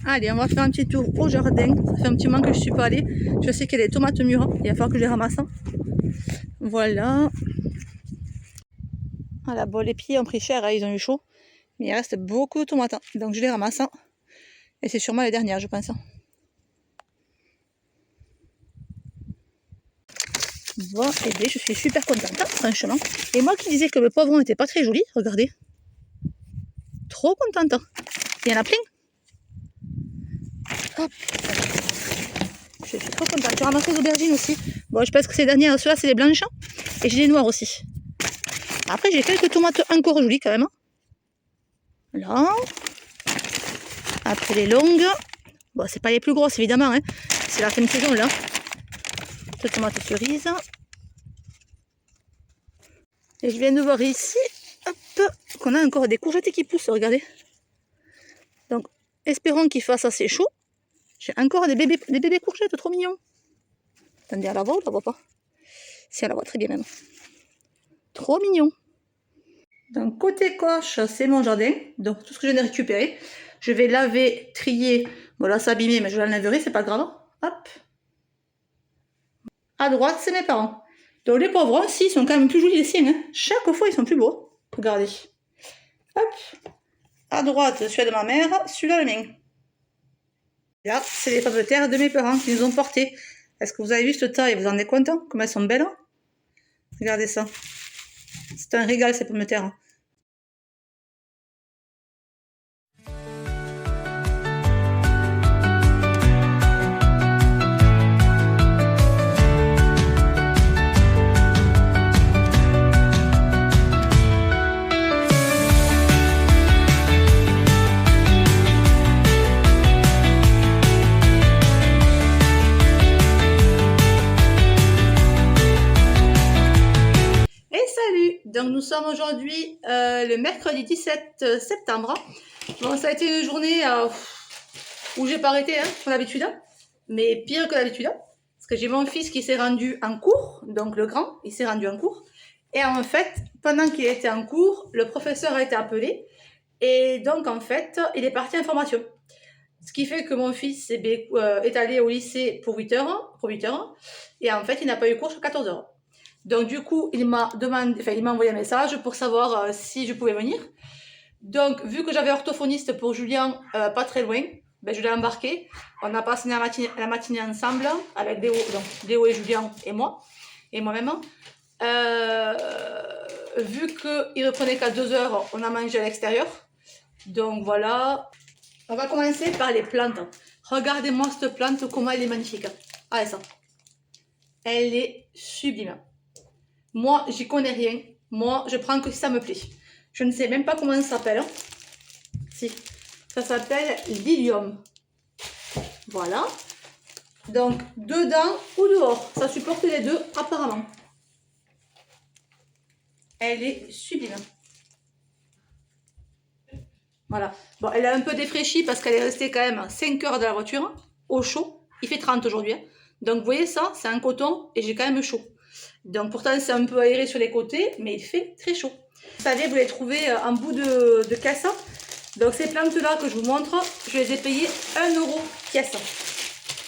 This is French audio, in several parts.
Allez, on va faire un petit tour au jardin. Ça fait un petit moment que je ne suis pas allée. Je sais qu'il y a des tomates mûres. Il va falloir que je les ramasse. Voilà. Voilà, bon, les pieds ont pris cher, hein, ils ont eu chaud. Mais il reste beaucoup de tomates. Donc je les ramasse. Et c'est sûrement les dernières, je pense. Bon, et bien, je suis super contente, franchement. Et moi qui disais que le poivron n'était pas très joli, regardez. Trop contente. Il y en a plein. Hop. Je suis trop contente. Je ramasse les aubergines aussi. Bon, je pense que ces dernières, ceux-là, c'est les blanches. Et j'ai les noires aussi. Après, j'ai quelques tomates encore jolies quand même. Là. Après les longues. Bon, c'est pas les plus grosses évidemment. Hein. C'est la fin de saison là. Les tomates cerises. Et je viens de voir ici, hop, qu'on a encore des courgettes qui poussent, regardez. Donc, espérons qu'il fasse assez chaud. J'ai encore des bébés courgettes, trop mignons. Attendez, à la voix ou à la voit pas? Si, elle la voit très bien même. Trop mignon. Donc, côté gauche, c'est mon jardin. Donc, tout ce que je viens de récupérer. Je vais laver, trier. Bon, là, c'est abîmé, mais je l'enlèverai, c'est pas grave. Hop. À droite, c'est mes parents. Donc, les poivrons, si, ils sont quand même plus jolis les siens. Hein. Chaque fois, ils sont plus beaux. Regardez. Hop. À droite, celui de ma mère, celui-là le mien. Là, c'est les pommes de terre de mes parents qui nous ont portés. Est-ce que vous avez vu cette taille? Vous en êtes content? Comme elles sont belles? Regardez ça. C'est un régal ces pommes de terre. Donc nous sommes aujourd'hui le mercredi 17 septembre. Bon, ça a été une journée où j'ai pas arrêté, hein, comme d'habitude, mais pire que d'habitude, parce que j'ai mon fils qui s'est rendu en cours, donc le grand, il s'est rendu en cours, et en fait, pendant qu'il était en cours, le professeur a été appelé, et donc en fait, il est parti en formation. Ce qui fait que mon fils est allé au lycée pour 8 heures, et en fait, il n'a pas eu cours jusqu'à 14 heures. Donc du coup, il m'a envoyé un message pour savoir si je pouvais venir. Donc vu que j'avais orthophoniste pour Julien pas très loin, ben, je l'ai embarqué. On a passé la matinée ensemble avec Léo et Julien et moi et moi-même. Vu qu'il reprenait qu'à 2 heures, on a mangé à l'extérieur. Donc voilà. On va commencer par les plantes. Regardez-moi cette plante, comment elle est magnifique. Ah ça. Elle est sublime. Moi, j'y connais rien. Moi, je prends que si ça me plaît. Je ne sais même pas comment ça s'appelle. Si, ça s'appelle l'ilium. Voilà. Donc, dedans ou dehors. Ça supporte les deux, apparemment. Elle est sublime. Voilà. Bon, elle est un peu défraîchie parce qu'elle est restée quand même 5 heures dans la voiture, au chaud. Il fait 30 aujourd'hui. Hein. Donc, vous voyez ça, c'est un coton et j'ai quand même chaud. Donc pourtant c'est un peu aéré sur les côtés, mais il fait très chaud. Vous savez, vous les trouvez en bout de caisse. Donc ces plantes là que je vous montre, je les ai payées 1 € pièce.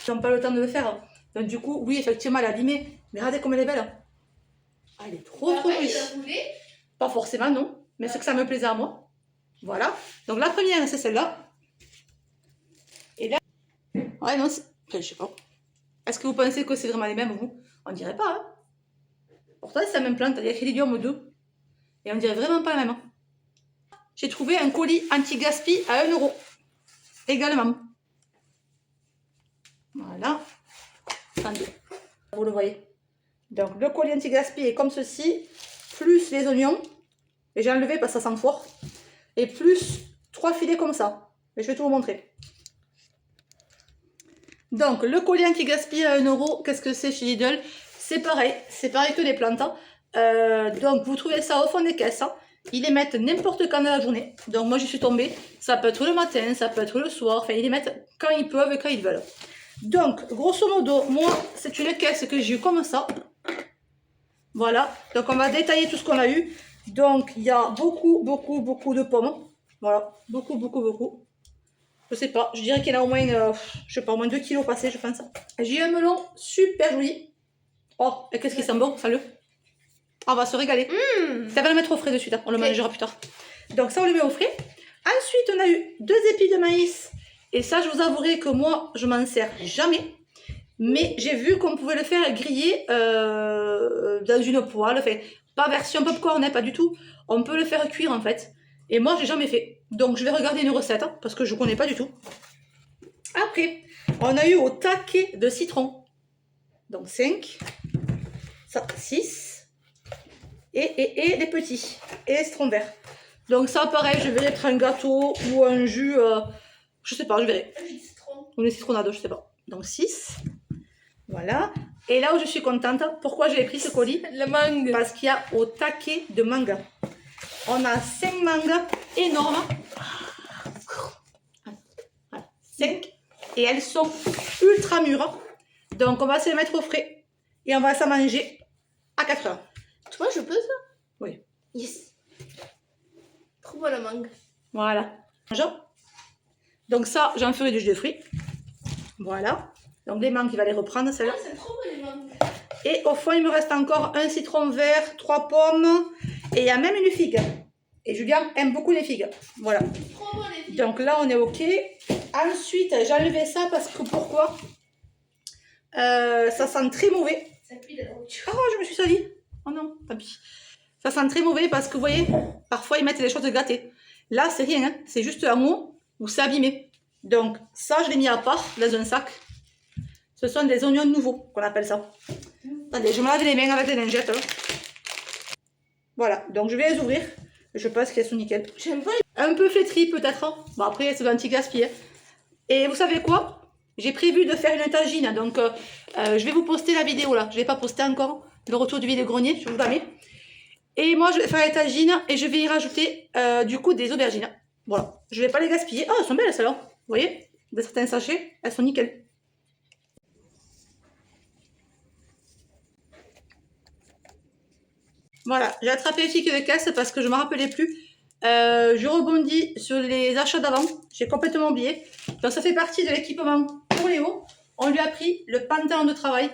Ils n'ont pas le temps de le faire. Donc du coup, oui effectivement elle est abîmée, mais regardez comme elle est belle. Ah, elle est trop jolie. Pas forcément non, mais c'est que ça me plaisait à moi. Voilà. Donc la première c'est celle-là. Et là, ouais non, je sais pas. Est-ce que vous pensez que c'est vraiment les mêmes vous? On dirait pas. Hein. Pourtant, c'est la même plante, il y a écrit l'idiome 2. Et on dirait vraiment pas la même. J'ai trouvé un colis anti-gaspi à 1 €. Également. Voilà. Attendez. Vous le voyez. Donc, le colis anti-gaspi est comme ceci. Plus les oignons. Et j'ai enlevé parce que ça sent fort. Et plus 3 filets comme ça. Mais je vais tout vous montrer. Donc, le colis anti-gaspi à 1 €. Qu'est-ce que c'est chez Lidl? C'est pareil que les plantes. Donc vous trouvez ça au fond des caisses. Ils les mettent n'importe quand dans la journée. Donc moi j'y suis tombée. Ça peut être le matin, ça peut être le soir. Enfin ils les mettent quand ils peuvent et quand ils veulent. Donc grosso modo, moi c'est une caisse que j'ai eu comme ça. Voilà. Donc on va détailler tout ce qu'on a eu. Donc il y a beaucoup de pommes. Voilà. Beaucoup. Je sais pas, je dirais qu'il y en a au moins, je sais pas, au moins 2 kilos passés, je pense. J'ai un melon super joli. Oh, et qu'est-ce qui sent bon, salut. On va se régaler. Ça va le mettre au frais de suite, hein. On le mangera plus tard. Donc ça, on le met au frais. Ensuite, on a eu 2 épis de maïs. Et ça, je vous avouerai que moi, je m'en sers jamais. Mais j'ai vu qu'on pouvait le faire griller dans une poêle. Enfin, pas version popcorn, hein, pas du tout. On peut le faire cuire en fait. Et moi, j'ai jamais fait. Donc, je vais regarder une recette hein, parce que je connais pas du tout. Après, on a eu au taquet de citron. Donc 5, 6 et les petits. Et les citrons verts. Donc ça, pareil, je verrai être un gâteau ou un jus. Je sais pas, je verrai. Ou une citronnade, je sais pas. Donc 6. Voilà. Et là où je suis contente, pourquoi j'ai pris ce colis? La mangue. Parce qu'il y a au taquet de manga. On a 5 mangas énormes. 5. Et elles sont ultra mûres. Donc on va se les mettre au frais. Et on va s'en manger à 4 heures. Toi, je peux ça? Oui. Yes. Trop bon la mangue. Voilà. Donc ça, j'en ferai du jus de fruits. Voilà. Donc les mangues, il va les reprendre, celles-là. Ah, c'est trop bon les mangues. Et au fond, il me reste encore un citron vert, 3 pommes. Et il y a même une figue. Et Julien aime beaucoup les figues. Voilà. Trop bon les filles. Donc là, on est OK. Ensuite, j'ai enlevé ça parce que pourquoi ça sent très mauvais. Ça pue de la voiture. Oh, je me suis salie. Oh non, tant pis. Ça sent très mauvais parce que vous voyez, parfois ils mettent des choses gâtées. Là, c'est rien, hein. C'est juste un mot où c'est abîmé. Donc ça, je l'ai mis à part dans un sac. Ce sont des oignons nouveaux qu'on appelle ça. Attendez, je me lave les mains avec des lingettes. Hein. Voilà, donc je vais les ouvrir. Je pense qu'elles sont nickel. J'aime pas. Un peu flétries peut-être. Hein. Bon, après, c'est anti-gaspille. Et vous savez quoi? J'ai prévu de faire une tagine. Donc, je vais vous poster la vidéo là. Je ne l'ai pas posté encore. Le retour du vide-grenier, je vous la mets. Et moi, je vais faire la tagine et je vais y rajouter du coup des aubergines. Voilà. Je ne vais pas les gaspiller. Oh, elles sont belles celles-là. Vous voyez? De certains sachets, elles sont nickel. Voilà, j'ai attrapé les tickets de caisse parce que je ne me rappelais plus. Je rebondis sur les achats d'avant. J'ai complètement oublié. Donc ça fait partie de l'équipement pour Léo. On lui a pris le pantalon de travail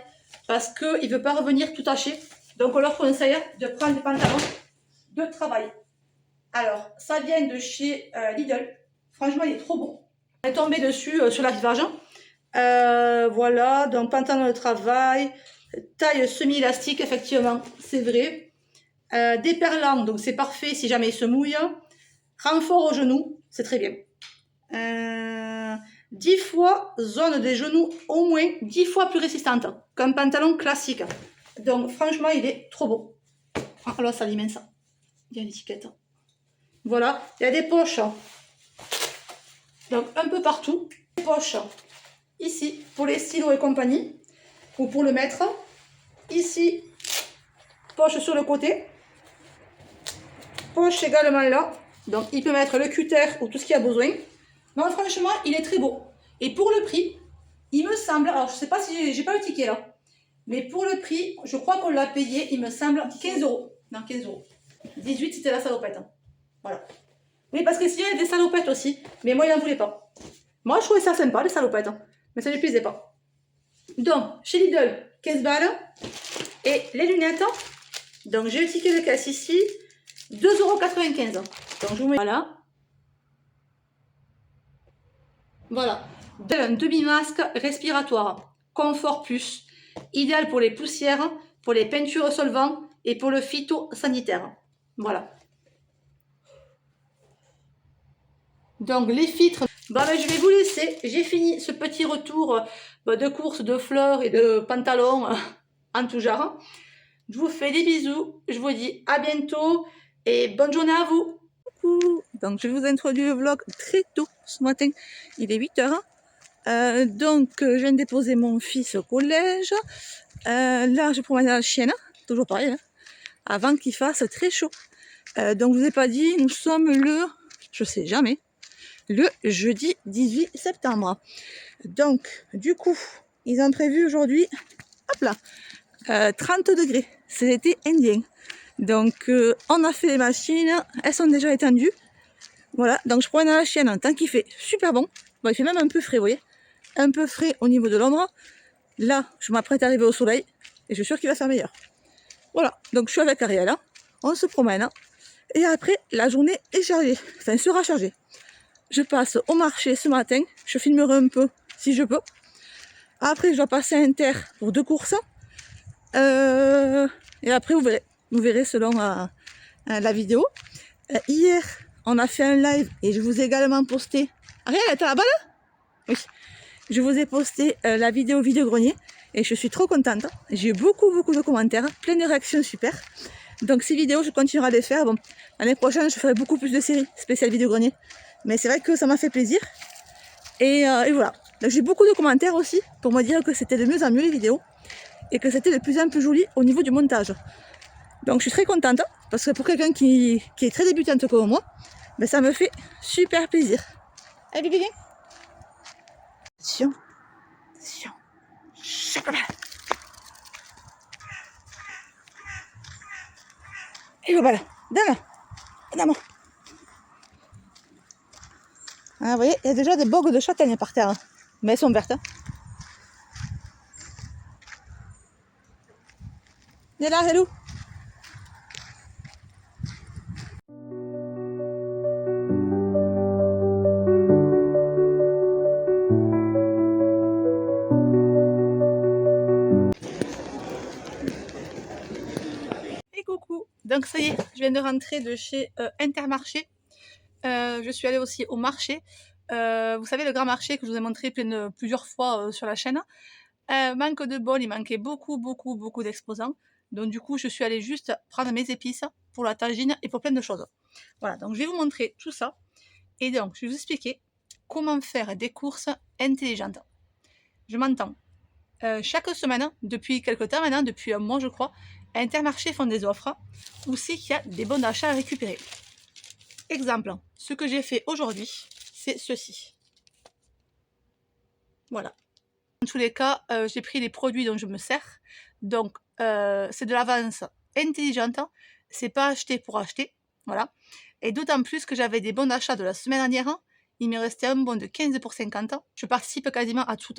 parce qu'il ne veut pas revenir tout taché. Donc on leur conseille de prendre des pantalons de travail. Alors, ça vient de chez Lidl. Franchement, il est trop bon. On est tombé dessus sur l'arrivage. Voilà, donc pantalon de travail, taille semi-élastique, effectivement, c'est vrai. Déperlant, donc c'est parfait si jamais il se mouille. Renfort au genou, c'est très bien. 10 fois zone des genoux, au moins 10 fois plus résistante qu'un pantalon classique. Donc franchement, il est trop beau. Ah là, ça alimente ça. Il y a l'étiquette. Voilà, il y a des poches. Donc un peu partout. Des poches ici pour les stylos et compagnie. Ou pour le mettre. Ici, poche sur le côté. Poche également là. Donc il peut mettre le cutter ou tout ce qu'il a besoin. Non, franchement, il est très beau. Et pour le prix, il me semble, alors je sais pas si j'ai pas le ticket là, mais pour le prix, je crois qu'on l'a payé, il me semble, 15 euros. Non, 15 euros. 18, c'était la salopette. Hein. Voilà. Oui, parce que s'il y a des salopettes aussi, mais moi, il n'en voulait pas. Moi, je trouvais ça sympa, les salopettes, hein, mais ça ne lui plaisait pas. Donc, chez Lidl, 15 balles. Et les lunettes, donc j'ai le ticket de caisse ici, 2,95 €. Donc, je vous mets... Voilà. Voilà. Un demi-masque respiratoire. Confort Plus. Idéal pour les poussières, pour les peintures solvants et pour le phytosanitaire. Voilà. Donc, les filtres. Bon, ben, je vais vous laisser. J'ai fini ce petit retour de course de fleurs et de pantalons en tout genre. Je vous fais des bisous. Je vous dis à bientôt et bonne journée à vous. Coucou. Donc, je vous introduis le vlog très tôt ce matin. Il est 8 h. Donc, je viens de déposer mon fils au collège. Là, je promène la chienne. Toujours pareil. Hein, avant qu'il fasse très chaud. Donc, je vous ai pas dit, nous sommes le... Je sais jamais. Le jeudi 18 septembre. Donc, du coup, ils ont prévu aujourd'hui, hop là, 30 degrés. C'est l'été indien. Donc, on a fait les machines, elles sont déjà étendues. Voilà, donc je promène la chienne tant qu'il fait super bon. Bon, il fait même un peu frais, vous voyez. Un peu frais au niveau de l'ombre. Là, je m'apprête à arriver au soleil et je suis sûre qu'il va faire meilleur. Voilà, donc je suis avec Ariel, hein. On se promène, hein. Et après, la journée est chargée, enfin sera chargée. Je passe au marché ce matin, je filmerai un peu si je peux. Après, je dois passer à Inter pour 2 courses. Et après, vous verrez selon la vidéo. Hier, on a fait un live et je vous ai également posté. Ariel, t'as la balle? Oui. Je vous ai posté la vidéo grenier et je suis trop contente. J'ai eu beaucoup de commentaires, plein de réactions super. Donc ces vidéos, je continuerai à les faire. Bon, l'année prochaine, je ferai beaucoup plus de séries spéciales vidéo grenier. Mais c'est vrai que ça m'a fait plaisir. Et voilà. J'ai beaucoup de commentaires aussi pour me dire que c'était de mieux en mieux les vidéos et que c'était de plus en plus joli au niveau du montage. Donc je suis très contente parce que pour quelqu'un qui est très débutante comme moi, ben, ça me fait super plaisir. Allez bébé, viens. Attention, attention. Chocolat. Et voilà, donne-moi. Ah, vous voyez, il y a déjà des bogues de châtaigne par terre, hein. Mais elles sont vertes. Hein. Viens là, Hello. Et coucou. Donc ça y est, je viens de rentrer de chez Intermarché. Je suis allée aussi au marché. Vous savez, le grand marché que je vous ai montré plusieurs fois sur la chaîne. Manque de bol, il manquait beaucoup d'exposants. Donc du coup, je suis allée juste prendre mes épices pour la tagine et pour plein de choses. Voilà, donc je vais vous montrer tout ça. Et donc, je vais vous expliquer comment faire des courses intelligentes. Je m'entends. Chaque semaine, depuis quelques temps maintenant, depuis un mois je crois, Intermarché font des offres où c'est qu'il y a des bons d'achat à récupérer. Exemple, ce que j'ai fait aujourd'hui, c'est ceci. Voilà. Dans tous les cas, j'ai pris les produits dont je me sers. Donc, c'est de l'avance intelligente. C'est pas acheter pour acheter. Voilà. Et d'autant plus que j'avais des bons d'achat de la semaine dernière. Il me restait un bon de 15 pour 50. Je participe quasiment à tout.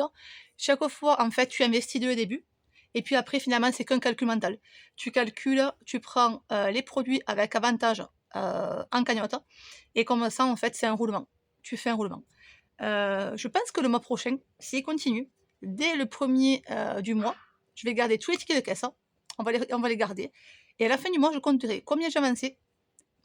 Chaque fois, en fait, tu investis dès le début. Et puis après, finalement, c'est qu'un calcul mental. Tu calcules, tu prends les produits avec avantage en cagnotte. Et comme ça, en fait, c'est un roulement. Tu fais un roulement. Je pense que le mois prochain, s'il continue, dès le premier du mois, je vais garder tous les tickets de caisse. Hein. On va les garder. Et à la fin du mois, je compterai combien j'ai avancé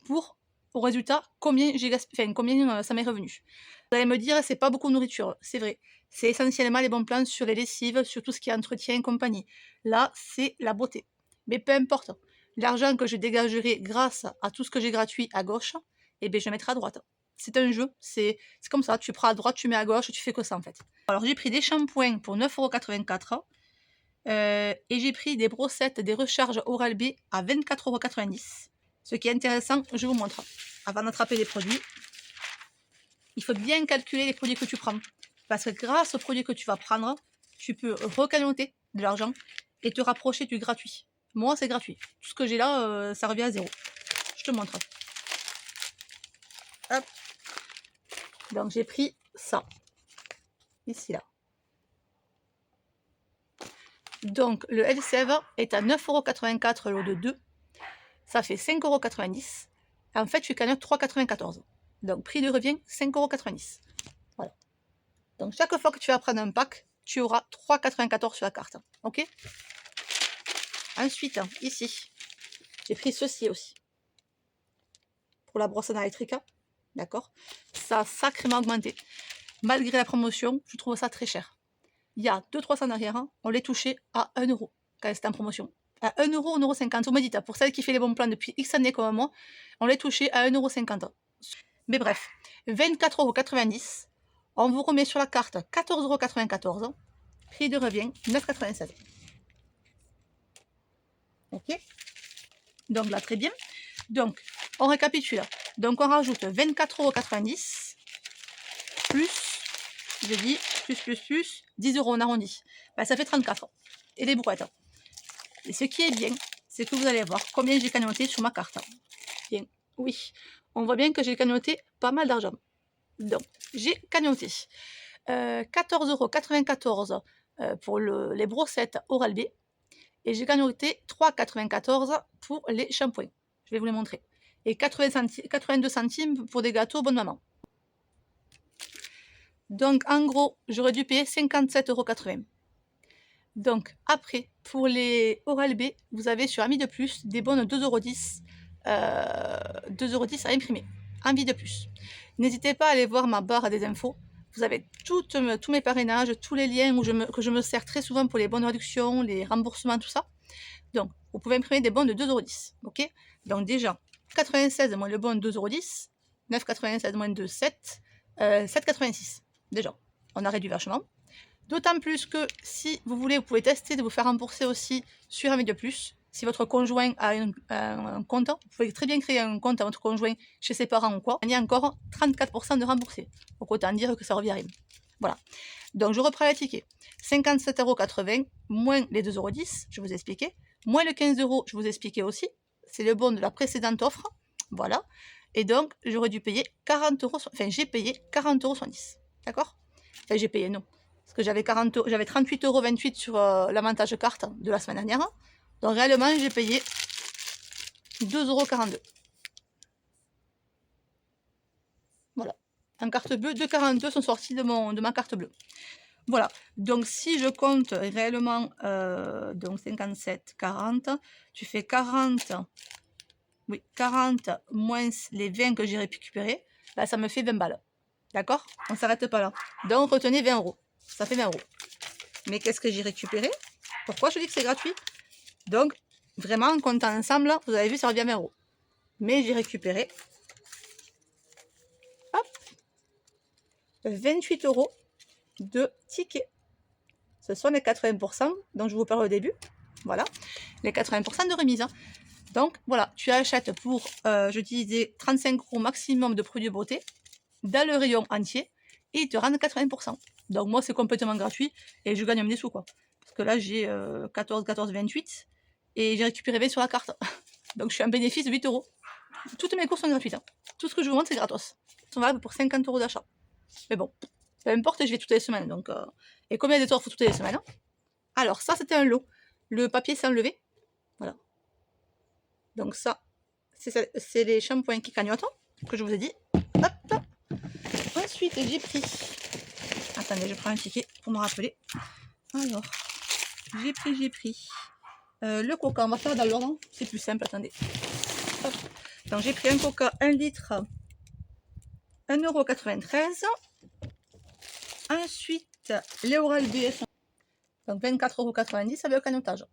pour, au résultat, combien j'ai gaspillé, enfin, combien ça m'est revenu. Vous allez me dire, c'est pas beaucoup de nourriture. C'est vrai. C'est essentiellement les bons plans sur les lessives, sur tout ce qui est entretien et compagnie. Là, c'est la beauté. Mais peu importe. L'argent que je dégagerai grâce à tout ce que j'ai gratuit à gauche, eh bien, je mettrai à droite. C'est un jeu, c'est comme ça, tu prends à droite, tu mets à gauche, tu fais que ça en fait. Alors j'ai pris des shampoings pour 9,84 € et j'ai pris des brossettes, des recharges Oral-B à 24,90 €. Ce qui est intéressant, je vous montre. Avant d'attraper les produits, il faut bien calculer les produits que tu prends. Parce que grâce aux produits que tu vas prendre, tu peux recagnoter de l'argent et te rapprocher du gratuit. Moi, c'est gratuit. Tout ce que j'ai là, ça revient à 0. Je te montre. Hop. Donc j'ai pris ça. Ici là. Donc le LCV est à 9,84 € le lot de 2. Ça fait 5,90 €. En fait, tu cagnottes 3,94 €. Donc prix de revient 5,90 €. Voilà. Donc chaque fois que tu vas prendre un pack, tu auras 3,94 € sur la carte. Ok. Ensuite, ici, j'ai pris ceci aussi. Pour la brosse à dents électrique. D'accord. Ça a sacrément augmenté. Malgré la promotion, je trouve ça très cher. Il y a 2-3 ans derrière, on les touchait à 1 € quand c'était en promotion. À 1 €, 1,50 €. Vous me dites, pour celle qui fait les bons plans depuis X années comme moi, on les touchait à 1,50 €. Mais bref, 24,90 €. On vous remet sur la carte 14,94 €. Prix de revient 9,96 €. Ok. Donc là, très bien. Donc, on récapitule. Donc, on rajoute 24,90 € plus, je dis, plus, 10 € on arrondit. Ben, ça fait 34. Et des brouettes. Et ce qui est bien, c'est que vous allez voir combien j'ai cagnoté sur ma carte. Bien, oui. On voit bien que j'ai cagnoté pas mal d'argent. Donc, j'ai cagnoté 14,94 € pour les brossettes Oral-B. Et j'ai cagnoté 3,94 € pour les shampoings. Je vais vous les montrer. Et 82 centimes pour des gâteaux Bonne Maman. Donc, en gros, j'aurais dû payer 57,80 €. Donc, après, pour les Oral-B, vous avez sur Ami de Plus des bons de 2,10 €, 2,10 € à imprimer. Envie de plus. N'hésitez pas à aller voir ma barre des infos. Vous avez tous mes parrainages, tous les liens que je me sers très souvent pour les bons de réduction, les remboursements, tout ça. Donc, vous pouvez imprimer des bons de 2,10 €. Ok. Donc, déjà, 96 moins le bon de 2,10 €, 9,96 moins 2, 7, 7,86 €. Déjà, on a réduit vachement. D'autant plus que si vous voulez, vous pouvez tester de vous faire rembourser aussi sur un de plus. Si votre conjoint a un compte, vous pouvez très bien créer un compte à votre conjoint chez ses parents ou quoi. Il y a encore 34% de remboursé. Donc autant dire que ça revient à rien. Voilà. Donc je reprends les tickets. 57,80 € moins les 2,10 €, je vous ai expliqué. Moins le 15 €, je vous ai expliqué aussi. C'est le bon de la précédente offre. Voilà. Et donc, j'aurais dû payer 40 €. Enfin, j'ai payé 40,70 €. D'accord? Enfin, j'ai payé, non. Parce que j'avais 38,28 € sur l'avantage carte de la semaine dernière. Donc réellement, j'ai payé 2,42 €. Voilà. En carte bleue, 2,42 € sont sortis de ma carte bleue. Voilà. Donc si je compte réellement, donc 57, 40, tu fais 40, oui, 40 moins les 20 que j'ai récupérés, bah, ça me fait 20 balles. D'accord? On ne s'arrête pas là. Donc retenez 20 €. Ça fait 20 €. Mais qu'est-ce que j'ai récupéré? Pourquoi je dis que c'est gratuit? Donc, vraiment, en comptant ensemble, vous avez vu, ça revient à 20 €. Mais j'ai récupéré 28 € de tickets. Ce sont les 80% dont je vous parle au début. Voilà, les 80% de remise. Donc, voilà, tu achètes pour, je disais, 35 € maximum de produits beauté dans le rayon entier et ils te rendent 80%. Donc, moi, c'est complètement gratuit et je gagne des sous, quoi. Parce que là, j'ai 14, 28 et j'ai récupéré 20 sur la carte. Donc, je suis en bénéfice de 8 €. Toutes mes courses sont gratuites. Hein. Tout ce que je vous montre, c'est gratos. Ils sont valables pour 50 € d'achat. Mais bon, peu importe, je vais toutes les semaines. Donc, et combien de torts toutes les semaines? Hein. Alors, ça, c'était un lot. Le papier s'est enlevé. Voilà. Donc, ça, c'est les shampoings qui cagnotent, que je vous ai dit. Hop. Ensuite, j'ai pris. Attendez, je prends un ticket pour me rappeler. Alors, j'ai pris. Le coca, on va faire dans l'ordre. C'est plus simple, attendez. Hop. Donc, j'ai pris un coca 1 litre, 1,93 €. Ensuite, les Oral-B, donc 24,90 € avec le cagnotage.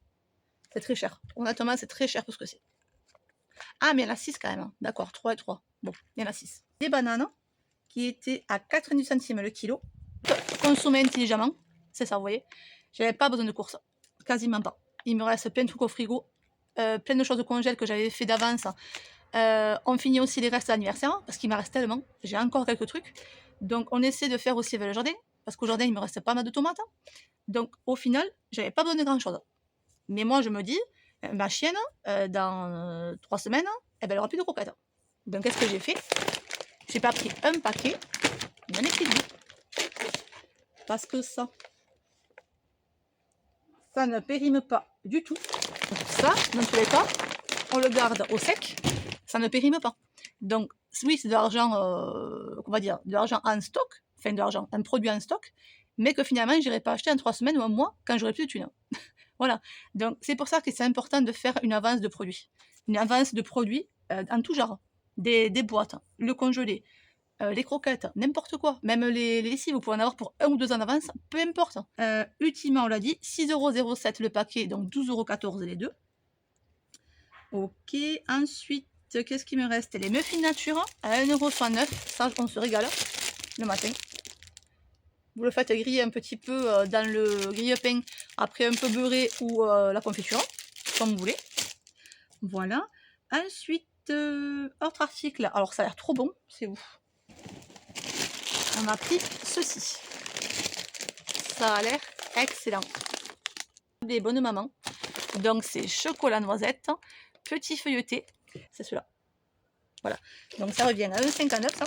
C'est très cher. Honnêtement, c'est très cher pour ce que c'est. Ah, mais il y en a 6 quand même. Hein. D'accord, 3 et 3. Bon, il y en a 6. Des bananes qui étaient à 90 centimes le kilo. Consommer intelligemment. C'est ça, vous voyez. J'avais pas besoin de course. Quasiment pas. Il me reste plein de trucs au frigo. Plein de choses de congèle que j'avais fait d'avance. On finit aussi les restes d'anniversaire parce qu'il m'en reste tellement. J'ai encore quelques trucs. Donc, on essaie de faire aussi avec le jardin. Parce qu'au jardin, il me reste pas mal de tomates. Donc, au final, j'avais pas besoin de grand-chose. Mais moi, je me dis, ma chienne, dans 3 semaines, elle aura plus de croquettes. Donc, qu'est-ce que j'ai fait? J'ai pas pris un paquet, j'en ai pris 2. Parce que ça ne périme pas du tout. Ça, dans tous les cas, on le garde au sec, ça ne périme pas. Donc, oui, c'est de l'argent, on va dire, de l'argent en stock, enfin de l'argent, un produit en stock, mais que finalement, je n'irai pas acheter en 3 semaines ou un mois quand j'aurai plus de thunes. Voilà. Donc, c'est pour ça que c'est important de faire une avance de produits. Une avance de produits en tout genre. Des boîtes, le congelé, les croquettes, n'importe quoi. Même les lessives, vous pouvez en avoir pour 1 ou 2 ans d'avance, peu importe. Ultimement, on l'a dit, 6,07 € le paquet, donc 12,14 € les deux. Ok, ensuite, qu'est-ce qui me reste? Les muffins nature à 1,69 €. Ça, on se régale le matin. Vous le faites griller un petit peu dans le grille-pain, après un peu beurré ou la confiture, comme vous voulez. Voilà. Ensuite, autre article. Alors, ça a l'air trop bon, c'est ouf. On a pris ceci. Ça a l'air excellent. Des bonnes mamans. Donc, c'est chocolat noisette, petit feuilleté. C'est celui-là. Voilà. Donc, ça revient à 1,59 €, ça.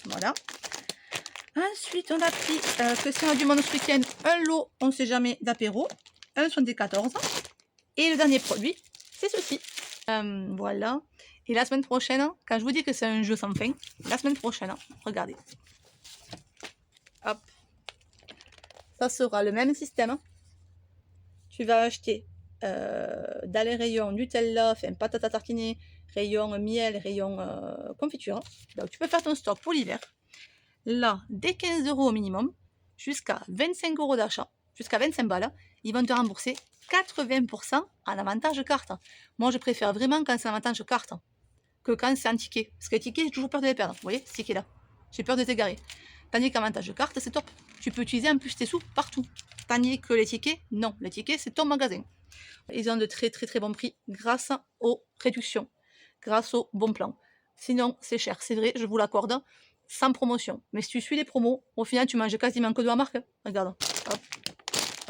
Voilà. Ensuite, on a pris, que c'est du monde ce week-end, un lot, on ne sait jamais, d'apéro, 1,74. Et le dernier produit, c'est ceci. Voilà. Et la semaine prochaine, quand je vous dis que c'est un jeu sans fin, la semaine prochaine, regardez. Hop. Ça sera le même système. Tu vas acheter dans les rayons Nutella, enfin pâte à tartiner, rayon miel, rayon confiture. Donc tu peux faire ton stock pour l'hiver. Là, dès 15 € au minimum, jusqu'à 25 € d'achat, jusqu'à 25 balles, ils vont te rembourser 80% en avantage carte. Moi, je préfère vraiment quand c'est en avantage carte que quand c'est en ticket. Parce que les tickets, j'ai toujours peur de les perdre. Vous voyez, ce ticket-là. J'ai peur de t'égarer. Tandis qu'en avantage carte, c'est top. Tu peux utiliser en plus tes sous partout. Tandis que les tickets, non. Les tickets, c'est ton magasin. Ils ont de très très très bons prix grâce aux réductions, grâce aux bons plans. Sinon, c'est cher, c'est vrai, je vous l'accorde, sans promotion. Mais si tu suis les promos, au final, tu manges quasiment que de la marque. Regarde, hop,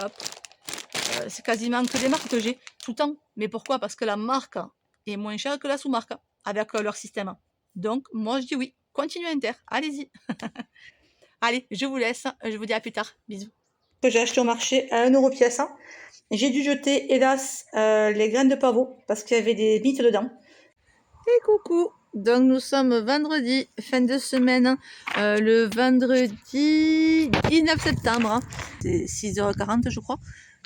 hop. C'est quasiment que des marques que j'ai tout le temps. Mais pourquoi? Parce que la marque est moins chère que la sous-marque avec leur système. Donc, moi, je dis oui. Continue Inter, allez-y. Allez, je vous laisse. Je vous dis à plus tard. Bisous. Que j'ai acheté au marché à 1 € pièce. J'ai dû jeter, hélas, les graines de pavot parce qu'il y avait des mites dedans. Et coucou! Donc nous sommes vendredi, fin de semaine, le vendredi 19 septembre. C'est 6h40 je crois.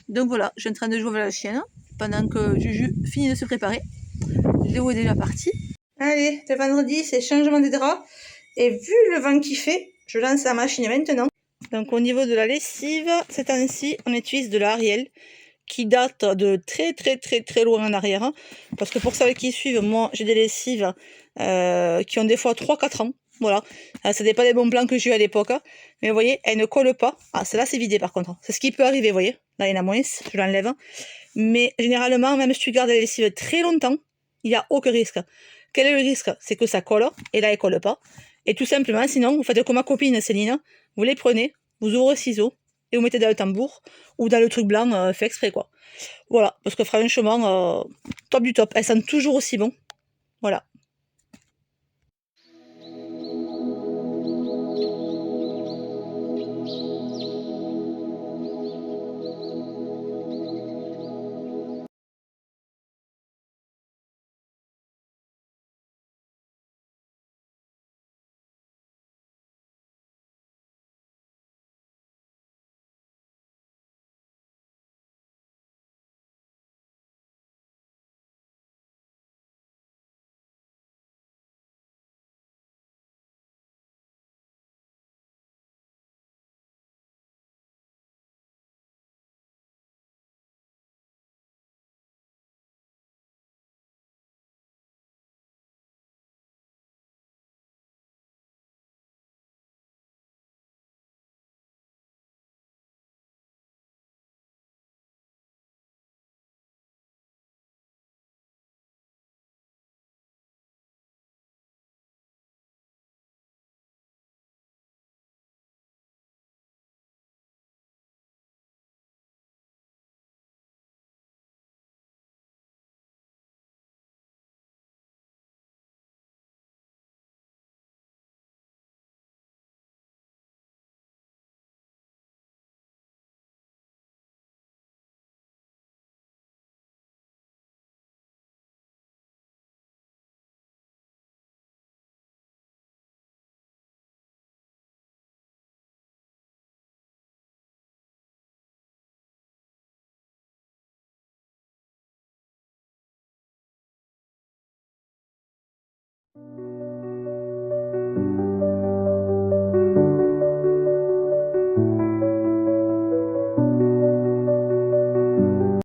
Donc voilà, je suis en train de jouer avec la chienne pendant que Juju finit de se préparer. Léo est déjà parti. Allez, le vendredi, c'est changement des draps. Et vu le vent qu'il fait, je lance la machine maintenant. Donc au niveau de la lessive, ces temps-ci, on utilise de la Ariel qui date de très très très très loin en arrière. Parce que pour ceux qui suivent, moi j'ai des lessives qui ont des fois 3-4 ans. Voilà, ça dépend des bons plans que j'ai eu à l'époque. Mais vous voyez, elles ne collent pas. Ah, celle-là c'est vidé par contre. C'est ce qui peut arriver, vous voyez. Là il y en a moins, je l'enlève. Mais généralement, même si tu gardes la lessive très longtemps, il n'y a aucun risque. Quel est le risque? C'est que ça colle, et là elle colle pas. Et tout simplement, sinon, vous faites comme ma copine Céline, vous les prenez, vous ouvrez le ciseau, et vous mettez dans le tambour, ou dans le truc blanc fait exprès, quoi. Voilà, parce que franchement, top du top. Elles sentent toujours aussi bon. Voilà.